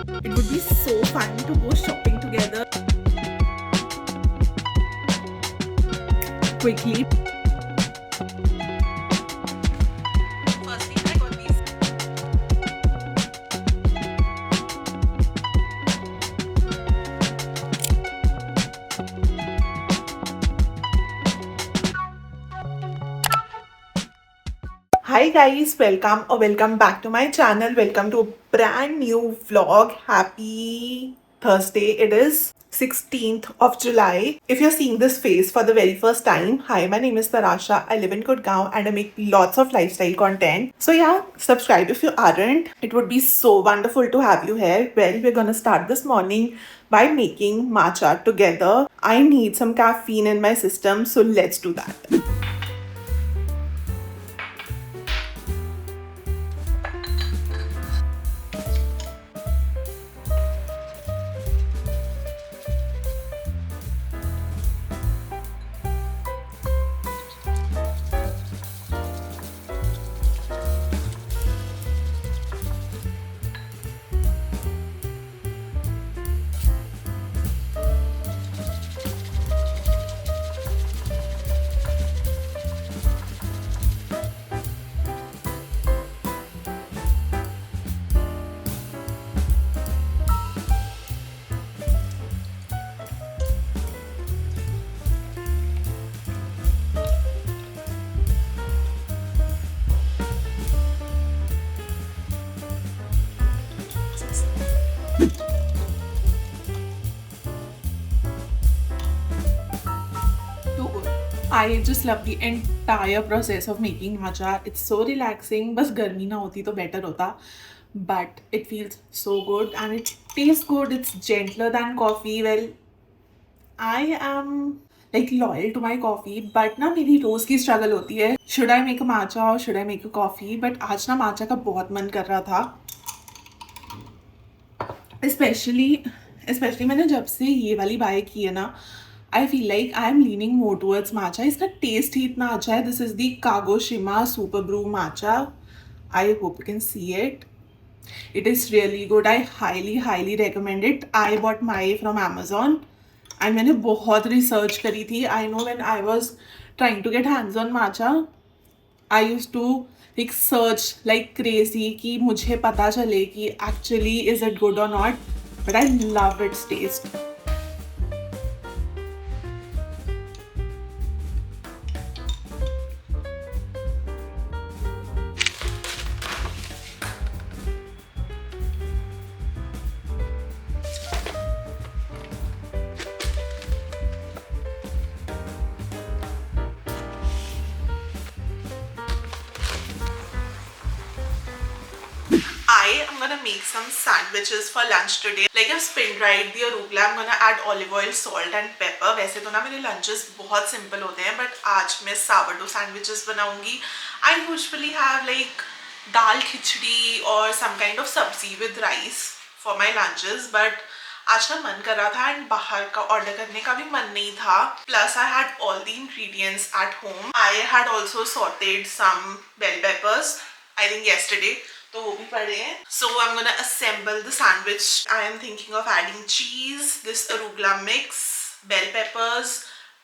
It would be so fun to go shopping together quickly. Firstly, I got these. Hi guys, welcome or welcome back to my channel. Welcome to a brand new vlog. Happy Thursday. It is 16th of July. If you're seeing this face for the very first time, hi, my name is Tarasha. I live in Gurgaon and I make lots of lifestyle content. So yeah, subscribe if you aren't. It would be so wonderful to have you here. Well, we're gonna start this morning by making matcha together. I need some caffeine in my system, so let's do that. Too good. I just love the entire process of making matcha. It's so relaxing. बस गर्मी ना होती तो better होता. But it feels so good and it tastes good. It's gentler than coffee. Well, I am like loyal to my coffee, but ना मेरी रोज की struggle होती है. Should I make a matcha or should I make a coffee? But आज ना matcha का बहुत मन कर रहा था. स्पेशली मैंने जब से ये वाली बाय की है ना, I feel like I am leaning more towards matcha. इसका टेस्ट ही इतना अच्छा है. This is the Kagoshima super brew matcha. I hope you can see it. It is really good. I highly recommend it. I bought my from Amazon and मैंने बहुत research करी थी. I know when I was trying to get hands on matcha, I used to like search like crazy कि मुझे पता चले कि actually is it good or not. But I love its taste. I am gonna make some sandwiches for lunch today. Like I've spin dried the arugula. I'm gonna add olive oil, salt and pepper. वैसे तो ना मेरे lunches बहुत simple होते हैं, but आज मैं sourdough sandwiches बनाऊंगी. I usually have like dal khichdi or some kind of sabzi with rice for my lunches, but आज ना मन कर रहा था and बाहर का ऑर्डर करने का भी मन नहीं था. Plus I had all the ingredients at home. I had also sauteed some bell peppers, I think yesterday. तो वो भी पड़े हैं. So I'm gonna assemble the sandwich. I am thinking of adding cheese, this arugula mix, bell peppers,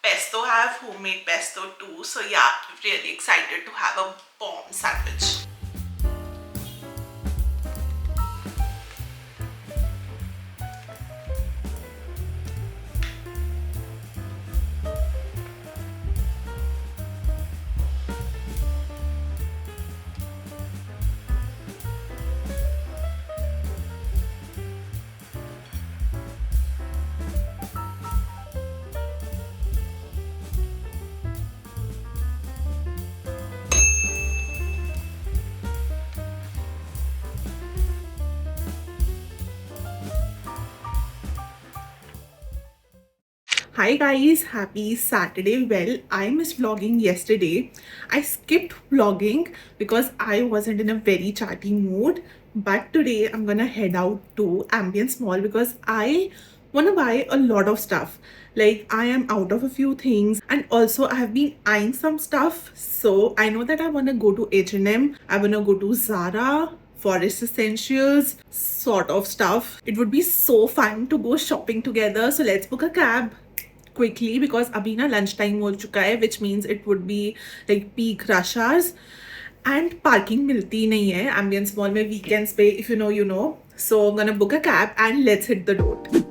pesto. I have homemade pesto too. So yeah, really excited to have a bomb sandwich. Hi guys, happy Saturday. Well, I missed vlogging yesterday. I skipped vlogging because I wasn't in a very chatty mood. But today I'm gonna head out to Ambience Mall because I wanna buy a lot of stuff. Like I am out of a few things and also I have been eyeing some stuff. So I know that I wanna go to H&M, I wanna go to Zara, forest essentials sort of stuff. It would be so fun to go shopping together. So let's book a cab quickly because अभी ना lunch time हो चुका है, which means it would be like peak rush hours. And parking मिलती नहीं है Ambience Mall में weekends पे, if you know you know. So I'm gonna book a cab and let's hit the road.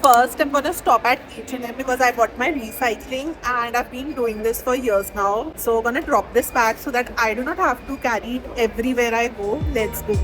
First, I'm gonna stop at H&M because I bought my recycling and I've been doing this for years now. So I'm gonna drop this back so that I do not have to carry it everywhere I go. Let's go.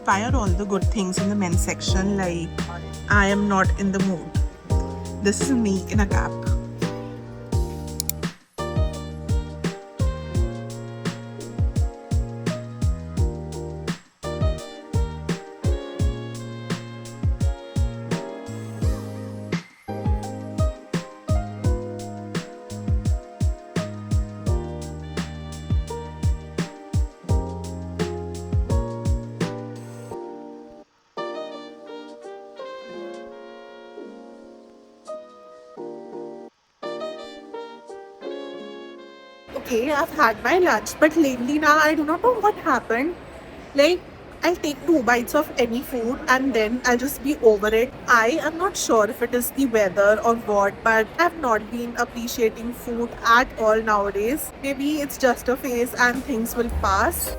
Why are all the good things in the men's section? Like, I am not in the mood. This is me in a cap. Okay, I've had my lunch, but lately now I do not know what happened. Like, I'll take 2 bites of any food and then I'll just be over it. I am not sure if it is the weather or what, but I've not been appreciating food at all nowadays. Maybe it's just a phase and things will pass.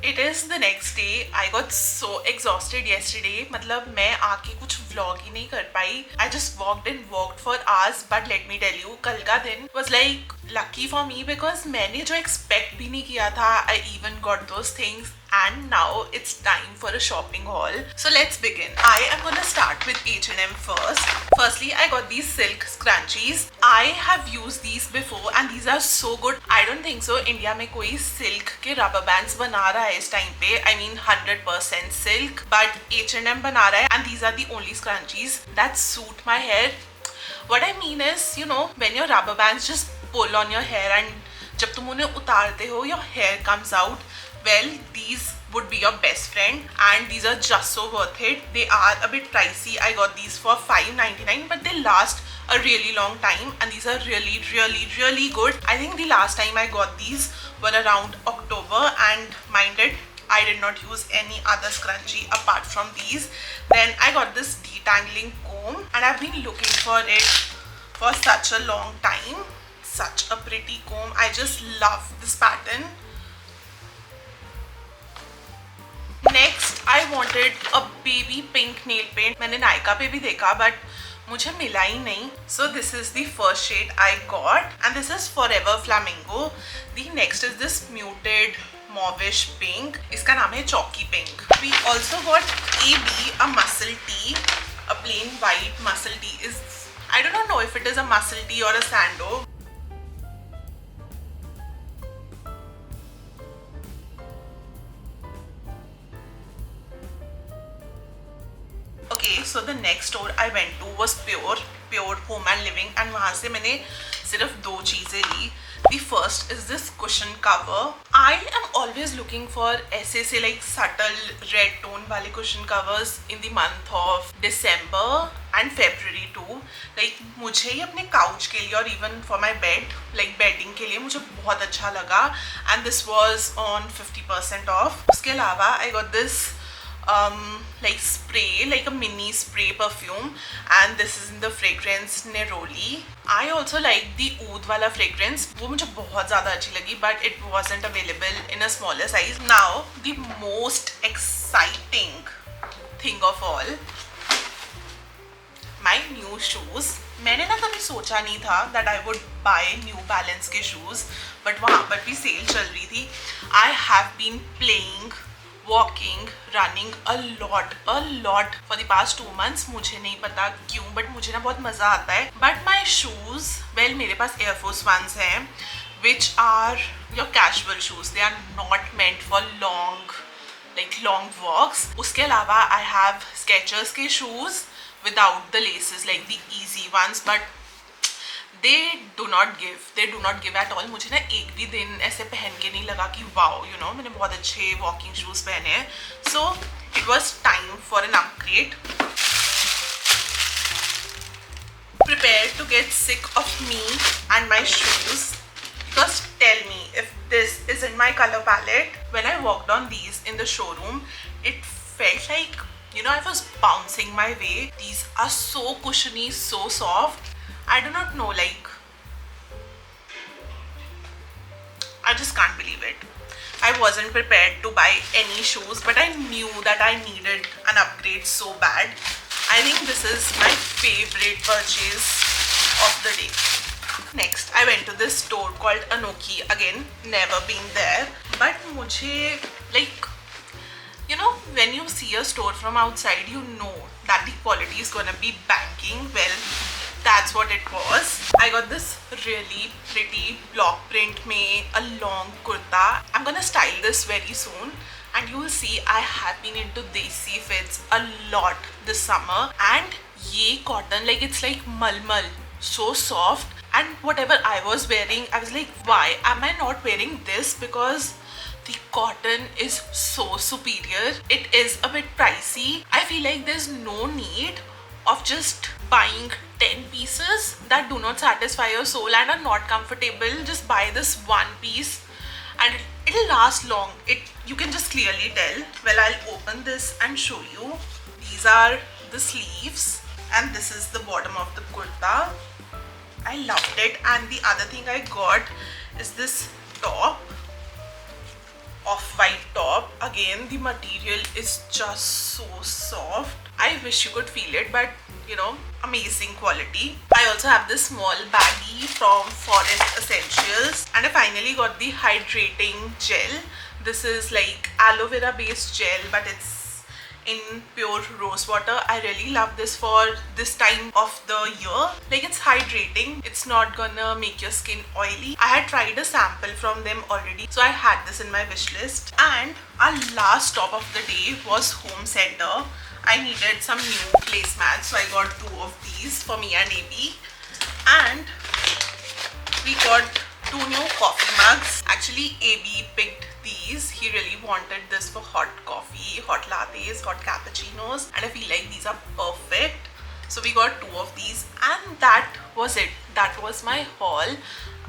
It is the next day. I got so exhausted yesterday. मतलब मैं आके कुछ vlog ही नहीं कर पाई. I just walked and walked for hours. But let me tell you, कल का दिन was like lucky for me because मैंने जो expect भी नहीं किया था, I even got those things. And now it's time for a shopping haul. So let's begin. I am gonna start with H&M first. Firstly, I got these silk scrunchies. I have used these before and these are so good. I don't think so India में कोई silk के rubber bands बना रहा है इस time पे. I mean 100% silk, but H&M बना रहा है and these are the only scrunchies that suit my hair. What I mean is, you know, when your rubber bands just pull on your hair and जब तुम उन्हें उतारते हो, your hair comes out. Well, these would be your best friend and these are just so worth it. They are a bit pricey. I got these for $5.99 but they last a really long time and these are really good. I think the last time I got these were around October and mind it, I did not use any other scrunchie apart from these. Then I got this detangling comb and I've been looking for it for such a long time. Such a pretty comb. I just love this pattern. Next, I wanted a baby pink nail paint. मैंने Nykaa पे भी देखा but मुझे मिला ही नहीं. So this is the first shade I got and this is Forever Flamingo. The next is this muted mauvish pink. इसका नाम है Chalky Pink. We also got AB, a muscle tee. A plain white muscle tee is, I do not know if it is a muscle tee or a sando. So the next store I went to was Pure Home and Living and वहाँ से मैंने सिर्फ दो चीज़ें ली. The first is this cushion cover. I am always looking for ऐसे like subtle red tone वाले cushion covers in the month of December and February too. Like मुझे ये अपने couch के लिए और even for my bed, like bedding के लिए मुझे बहुत अच्छा लगा and this was on 50% off. उसके अलावा I got this like spray, like a mini spray perfume and this is in the fragrance Neroli. I also like the oud wala fragrance. वो मुझे बहुत ज़्यादा अच्छी लगी but it wasn't available in a smaller size. Now the most exciting thing of all, my new shoes. मैंने ना कभी सोचा नहीं था that I would buy New Balance के shoes but वहाँ पर भी सेल चल रही थी. I have been playing, walking, running a lot for the past 2 months. मुझे नहीं पता क्यों but मुझे ना बहुत मज़ा आता है. But my shoes, well मेरे पास Air Force Ones हैं which are your casual shoes. They are not meant for long walks. उसके अलावा I have Skechers के shoes without the laces, like the easy ones, but they do not give at all. मुझे ना एक भी दिन ऐसे पहन के नहीं लगा कि wow, you know, मैंने बहुत अच्छे walking shoes पहने हैं. So it was time for an upgrade. Prepare to get sick of me and my shoes because tell me if this is in my color palette. When I walked on these in the showroom, it felt like, you know, I was bouncing my way. These are so cushiony, so soft. I do not know, like, I just can't believe it. I wasn't prepared to buy any shoes, but I knew that I needed an upgrade so bad. I think this is my favorite purchase of the day. Next, I went to this store called Anoki. Again, never been there, but मुझे, like, you know, when you see a store from outside, you know that the quality is gonna be banking. Well, that's what it was. I got this really pretty block print में a long kurta. I'm gonna style this very soon and you will see I have been into desi fits a lot this summer. And ये cotton, like it's like malmal, so soft. And whatever I was wearing, I was like, why am I not wearing this? Because the cotton is so superior. It is a bit pricey. I feel like there's no need of just buying 10 pieces that do not satisfy your soul and are not comfortable. Just buy this one piece and it'll last long. You can just clearly tell. Well, I'll open this and show you. These are the sleeves and this is the bottom of the kurta. I loved it. And the other thing I got is this top, off-white top. Again, the material is just so soft. I wish you could feel it, but you know, amazing quality. I also have this small baggie from Forest Essentials and I finally got the hydrating gel. This is like aloe vera based gel, but it's in pure rose water. I really love this for this time of the year. Like, it's hydrating, it's not gonna make your skin oily. I had tried a sample from them already, so I had this in my wish list. And our last stop of the day was home center. I needed some new placemats, so I got 2 of these for me and AB. And we got 2 new coffee mugs. Actually, AB picked these. He really wanted this for hot coffee, hot lattes, hot cappuccinos, and I feel like these are perfect. So we got 2 of these, and that was it. That was my haul.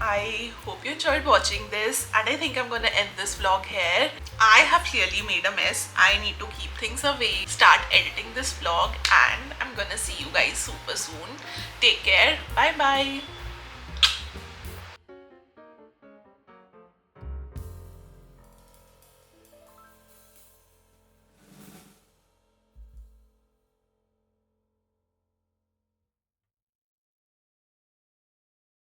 I hope you enjoyed watching this, and I think I'm gonna end this vlog here. I have clearly made a mess. I need to keep things away, start editing this vlog, and I'm gonna see you guys super soon. Take care. Bye bye.